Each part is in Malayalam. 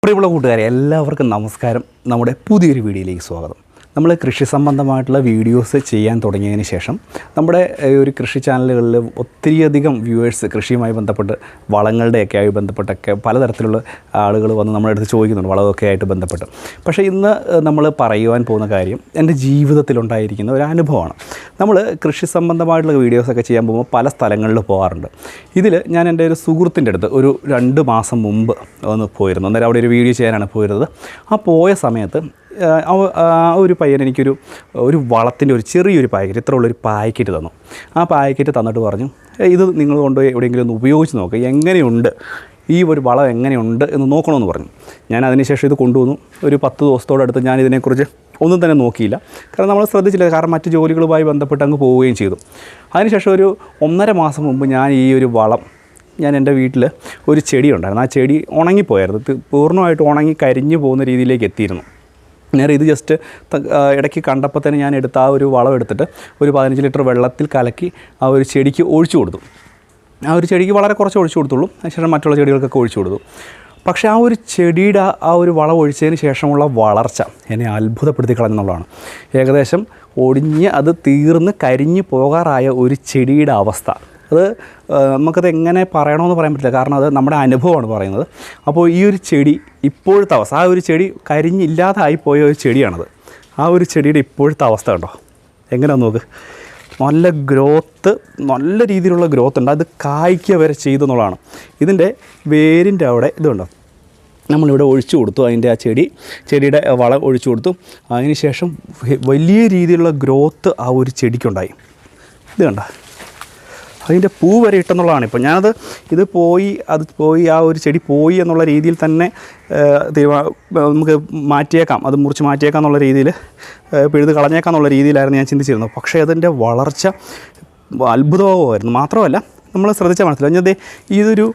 പ്രിയമുള്ള കൂട്ടുകാരെ, എല്ലാവർക്കും നമസ്കാരം. നമ്മുടെ പുതിയൊരു വീഡിയോയിലേക്ക് സ്വാഗതം. നമ്മൾ കൃഷി സംബന്ധമായിട്ടുള്ള വീഡിയോസ് ചെയ്യാൻ തുടങ്ങിയതിന് ശേഷം നമ്മുടെ ഒരു കൃഷി ചാനലുകളിൽ ഒത്തിരിയധികം വ്യൂവേഴ്സ് കൃഷിയുമായി ബന്ധപ്പെട്ട് വളങ്ങളുടെയൊക്കെ ആയി ബന്ധപ്പെട്ടൊക്കെ പലതരത്തിലുള്ള ആളുകൾ വന്ന് നമ്മുടെ അടുത്ത് ചോദിക്കുന്നുണ്ട്, വളമൊക്കെ ആയിട്ട് ബന്ധപ്പെട്ട്. പക്ഷേ ഇന്ന് നമ്മൾ പറയുവാൻ പോകുന്ന കാര്യം എൻ്റെ ജീവിതത്തിലുണ്ടായിരിക്കുന്ന ഒരു അനുഭവമാണ്. നമ്മൾ കൃഷി സംബന്ധമായിട്ടുള്ള വീഡിയോസൊക്കെ ചെയ്യാൻ പോകുമ്പോൾ പല സ്ഥലങ്ങളിൽ പോകാറുണ്ട്. ഇതിൽ ഞാൻ എൻ്റെ ഒരു സുഹൃത്തിൻ്റെ അടുത്ത് ഒരു 2 മാസം മുമ്പ് ഒന്ന് പോയിരുന്നു. അന്നേരം അവിടെ ഒരു വീഡിയോ ചെയ്യാനാണ് പോയിരുന്നത്. ആ പോയ സമയത്ത് ഒരു പയ്യൻ എനിക്കൊരു വളത്തിൻ്റെ ഒരു ചെറിയൊരു പാക്കറ്റ്, ഇത്ര ഉള്ളൊരു പാക്കറ്റ് തന്നു. ആ പാക്കറ്റ് തന്നിട്ട് പറഞ്ഞു, ഇത് നിങ്ങൾ കൊണ്ടുപോയി എവിടെയെങ്കിലും ഒന്ന് ഉപയോഗിച്ച് നോക്കുക, എങ്ങനെയുണ്ട് ഈ ഒരു വളം എങ്ങനെയുണ്ട് എന്ന് നോക്കണമെന്ന് പറഞ്ഞു. ഞാൻ അതിനുശേഷം ഇത് കൊണ്ടുവന്നു. ഒരു 10 ദിവസത്തോടടുത്ത് ഞാൻ ഇതിനെക്കുറിച്ച് ഒന്നും തന്നെ നോക്കിയില്ല. കാരണം നമ്മൾ ശ്രദ്ധിച്ചില്ല, കാരണം മറ്റ് ജോലികളുമായി ബന്ധപ്പെട്ട് അങ്ങ് പോവുകയും ചെയ്തു. അതിനുശേഷം ഒരു 1.5 മാസം മുമ്പ് ഞാൻ ഈ ഒരു വളം എൻ്റെ വീട്ടിൽ ഒരു ചെടി ഉണ്ടായിരുന്നു. ആ ചെടി ഉണങ്ങിപ്പോയായിരുന്നു, പൂർണ്ണമായിട്ട് ഉണങ്ങി കരിഞ്ഞു പോകുന്ന രീതിയിലേക്ക് എത്തിയിരുന്നു. നേരെ ഇത് ജസ്റ്റ് ഇടയ്ക്ക് കണ്ടപ്പോൾ തന്നെ ഞാൻ എടുത്ത് ആ ഒരു വളം എടുത്തിട്ട് ഒരു 15 ലിറ്റർ വെള്ളത്തിൽ കലക്കി ആ ഒരു ചെടിക്ക് ഒഴിച്ചു കൊടുത്തു. ആ ഒരു ചെടിക്ക് വളരെ കുറച്ച് ഒഴിച്ചു കൊടുത്തുള്ളൂ. അതിനുശേഷം മറ്റുള്ള ചെടികൾക്കൊക്കെ ഒഴിച്ചു കൊടുത്തു. പക്ഷേ ആ ഒരു ചെടിയുടെ ആ ഒരു വളം ഒഴിച്ചതിന് ശേഷമുള്ള വളർച്ച എന്നെ അത്ഭുതപ്പെടുത്തി കളഞ്ഞെന്നുള്ളതാണ്. ഏകദേശം ഒടിഞ്ഞ് അത് തീർന്ന് കരിഞ്ഞു പോകാറായ ഒരു ചെടിയുടെ അവസ്ഥ, അത് നമുക്കത് എങ്ങനെ പറയണമെന്ന് പറയാൻ പറ്റില്ല, കാരണം അത് നമ്മുടെ അനുഭവമാണ് പറയുന്നത്. അപ്പോൾ ഈ ഒരു ചെടി ഇപ്പോഴത്തെ അവസ്ഥ, ആ ഒരു ചെടി കരിഞ്ഞില്ലാതായിപ്പോയ ഒരു ചെടിയാണത്. ആ ഒരു ചെടിയുടെ ഇപ്പോഴത്തെ അവസ്ഥ കണ്ടോ, എങ്ങനെയാണെന്ന് നോക്ക്. നല്ല ഗ്രോത്ത്, നല്ല രീതിയിലുള്ള ഗ്രോത്ത് ഉണ്ട്. അത് കായ്ക്കുക വരെ ചെയ്തെന്നുള്ളതാണ്. ഇതിൻ്റെ വേരിൻ്റെ അവിടെ ഇതുണ്ടോ, നമ്മളിവിടെ ഒഴിച്ചു കൊടുത്തു. അതിൻ്റെ ആ ചെടിയുടെ വളം ഒഴിച്ചു കൊടുത്തു. അതിന് ശേഷം വലിയ രീതിയിലുള്ള ഗ്രോത്ത് ആ ഒരു ചെടിക്കുണ്ടായി. ഇത് കണ്ടോ, അതിൻ്റെ പൂ വരെ ഇട്ടെന്നുള്ളതാണ്. ഇപ്പോൾ ഞാനത് പോയി ആ ഒരു ചെടി പോയി എന്നുള്ള രീതിയിൽ തന്നെ നമുക്ക് മാറ്റിയേക്കാം, അത് മുറിച്ച് മാറ്റിയേക്കാം എന്നുള്ള രീതിയിൽ, പിഴുത് കളഞ്ഞേക്കാം എന്നുള്ള രീതിയിലായിരുന്നു ഞാൻ ചിന്തിച്ചിരുന്നത്. പക്ഷേ അതിൻ്റെ വളർച്ച അത്ഭുതമായിരുന്നു. മാത്രമല്ല നമ്മൾ ശ്രദ്ധിച്ചാൽ മനസ്സിലാവും, ഇതൊരു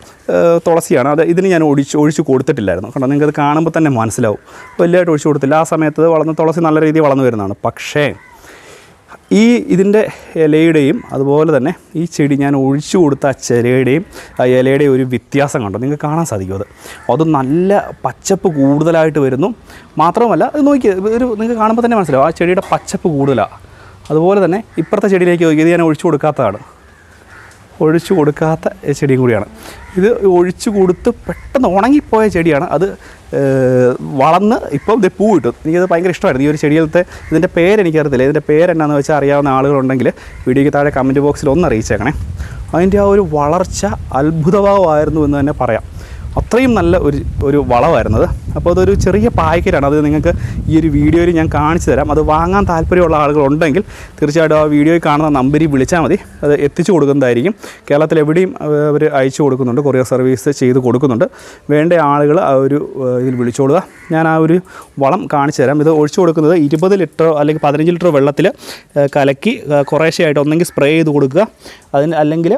തുളസിയാണ്. ഇതിന് ഞാൻ ഒഴിച്ച് കൊടുത്തിട്ടില്ലായിരുന്നു. കണ്ടോ, നിങ്ങൾക്കത് കാണുമ്പോൾ തന്നെ മനസ്സിലാവും. വലിയതായിട്ട് ഒഴിച്ച് കൊടുത്തില്ല. ആ സമയത്ത് തുളസി നല്ല രീതിയിൽ വളർന്നു വരുന്നതാണ്. പക്ഷേ ഇതിൻ്റെ ഇലയുടെയും അതുപോലെ തന്നെ ഈ ചെടി ഞാൻ ഒഴിച്ചു കൊടുത്ത ആ ഇലയുടെയും ഒരു വ്യത്യാസം കണ്ടോ, നിങ്ങൾക്ക് കാണാൻ സാധിക്കും. അത് നല്ല പച്ചപ്പ് കൂടുതലായിട്ട് വരുന്നു. മാത്രമല്ല അത് നോക്കി നിങ്ങൾക്ക് കാണുമ്പോൾ തന്നെ മനസ്സിലാവും, ആ ചെടിയുടെ പച്ചപ്പ് കൂടുതലാണ്. അതുപോലെ തന്നെ ഇപ്പുറത്തെ ചെടിയിലേക്ക് നോക്കി, ഇത് ഞാൻ ഒഴിച്ചു കൊടുക്കാത്ത ചെടിയും കൂടിയാണ്. ഇത് ഒഴിച്ചു കൊടുത്ത് പെട്ടെന്ന് ഉണങ്ങിപ്പോയ ചെടിയാണ്. അത് വളർന്ന് ഇപ്പം ഇത് പൂ കിട്ടും. എനിക്കത് ഭയങ്കര ഇഷ്ടമായിരുന്നു. ഈ ഒരു ചെടിയിലത്തെ ഇതിൻ്റെ പേരെനിക്കറിയത്തില്ല. ഇതിൻ്റെ പേരെന്നാന്ന് വെച്ചാൽ അറിയാവുന്ന ആളുകളുണ്ടെങ്കിൽ വീഡിയോയ്ക്ക് താഴെ കമൻറ്റ് ബോക്സിൽ ഒന്ന് അറിയിച്ചേക്കണേ. അതിൻ്റെ ആ ഒരു വളർച്ച അത്ഭുതമായിരുന്നു എന്ന് തന്നെ പറയാം. അത്രയും നല്ല ഒരു വളമായിരുന്നത്. അപ്പോൾ അതൊരു ചെറിയ പാക്കറ്റാണ്. അത് നിങ്ങൾക്ക് ഈ ഒരു വീഡിയോയിൽ ഞാൻ കാണിച്ചു തരാം. അത് വാങ്ങാൻ താല്പര്യമുള്ള ആളുകളുണ്ടെങ്കിൽ തീർച്ചയായിട്ടും ആ വീഡിയോയിൽ കാണുന്ന നമ്പറിൽ വിളിച്ചാൽ മതി. അത് എത്തിച്ചു കൊടുക്കുന്നതായിരിക്കും. കേരളത്തിൽ എവിടെയും അവർ അയച്ചു കൊടുക്കുന്നുണ്ട്, കൊറിയർ സർവീസ് ചെയ്ത് കൊടുക്കുന്നുണ്ട്. വേണ്ട ആളുകൾ ആ ഒരു ഇതിൽ വിളിച്ചോളുക. ഞാൻ ആ ഒരു വളം കാണിച്ചു തരാം. ഇത് ഒഴിച്ചു കൊടുക്കുന്നത് 20 ലിറ്റർ അല്ലെങ്കിൽ 15 ലിറ്റർ വെള്ളത്തിൽ കലക്കി കുറേശ്ശെയായിട്ട് ഒന്നെങ്കിൽ സ്പ്രേ ചെയ്ത് കൊടുക്കുക, അല്ലെങ്കിൽ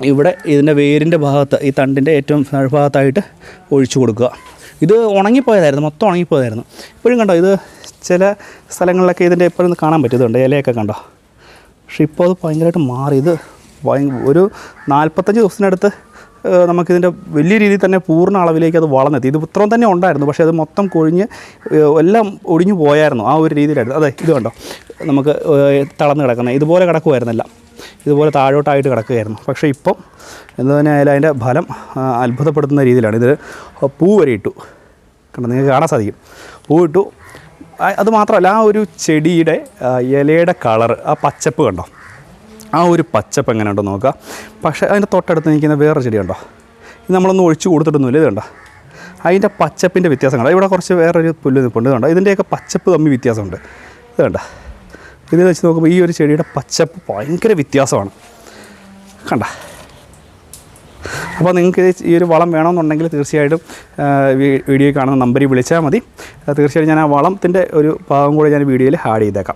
ഇവിടെ ഇതിൻ്റെ വേരിൻ്റെ ഭാഗത്ത്, ഈ തണ്ടിൻ്റെ ഏറ്റവും ഭാഗത്തായിട്ട് ഒഴിച്ചു കൊടുക്കുക. ഇത് ഉണങ്ങിപ്പോയതായിരുന്നു, മൊത്തം ഉണങ്ങിപ്പോയതായിരുന്നു. ഇപ്പോഴും കണ്ടോ, ഇത് ചില സ്ഥലങ്ങളിലൊക്കെ ഇതിൻ്റെ എപ്പോഴും കാണാൻ പറ്റും. ഇതുണ്ട്, ഇലയൊക്കെ കണ്ടോ. പക്ഷേ ഇപ്പോൾ അത് ഭയങ്കരമായിട്ട് മാറി. ഇത് ഒരു 45 ദിവസത്തിനടുത്ത് നമുക്കിതിൻ്റെ വലിയ രീതിയിൽ തന്നെ പൂർണ്ണ അളവിലേക്ക് അത് വളർന്നെത്തി. ഇത് ഇത്രയും തന്നെ ഉണ്ടായിരുന്നു, പക്ഷേ അത് മൊത്തം കൊഴിഞ്ഞ് എല്ലാം ഒടിഞ്ഞു പോയായിരുന്നു. ആ ഒരു രീതിയിലായിരുന്നു. അതെ, ഇത് കണ്ടോ, നമുക്ക് തളർന്ന് കിടക്കുന്നത് ഇതുപോലെ കിടക്കുമായിരുന്നില്ല, ഇതുപോലെ താഴോട്ടായിട്ട് കിടക്കുകയായിരുന്നു. പക്ഷേ ഇപ്പം എന്തു തന്നെ ആയാലും അതിൻ്റെ ഫലം അത്ഭുതപ്പെടുത്തുന്ന രീതിയിലാണ്. ഇത് പൂ വരെ ഇട്ടു, കണ്ടോ, നിങ്ങൾക്ക് കാണാൻ സാധിക്കും. പൂ ഇട്ടു. അത് മാത്രമല്ല, ആ ഒരു ചെടിയുടെ ഇലയുടെ കളറ്, ആ പച്ചപ്പ് കണ്ടോ, ആ ഒരു പച്ചപ്പ് എങ്ങനെ ഉണ്ടോ നോക്കുക. പക്ഷേ അതിൻ്റെ തൊട്ടടുത്ത് നിൽക്കുന്ന വേറെ ചെടി കണ്ടോ, ഇത് നമ്മളൊന്നും ഒഴിച്ച് കൊടുത്തിട്ടൊന്നുമില്ല. ഇത് കണ്ടോ, അതിൻ്റെ പച്ചപ്പിൻ്റെ വ്യത്യാസം കണ്ടോ. ഇവിടെ കുറച്ച് വേറൊരു പുല്ല് നിൽപ്പുണ്ട് കണ്ടോ. ഇതിൻ്റെയൊക്കെ പച്ചപ്പ് തമ്മിൽ വ്യത്യാസമുണ്ട്. ഇത് കണ്ടോ, ഇത് വെച്ച് നോക്കുമ്പോൾ ഈ ഒരു ചെടിയുടെ പച്ചപ്പ് ഭയങ്കര വ്യത്യാസമാണ് കണ്ട. അപ്പോൾ നിങ്ങൾക്ക് ഈ ഒരു വളം വേണമെന്നുണ്ടെങ്കിൽ തീർച്ചയായിട്ടും വീഡിയോയിൽ കാണുന്ന നമ്പറിൽ വിളിച്ചാൽ മതി. തീർച്ചയായിട്ടും ഞാൻ ആ വളത്തിൻ്റെ ഒരു ഭാഗം കൂടെ ഞാൻ വീഡിയോയിൽ ആഡ് ചെയ്തേക്കാം.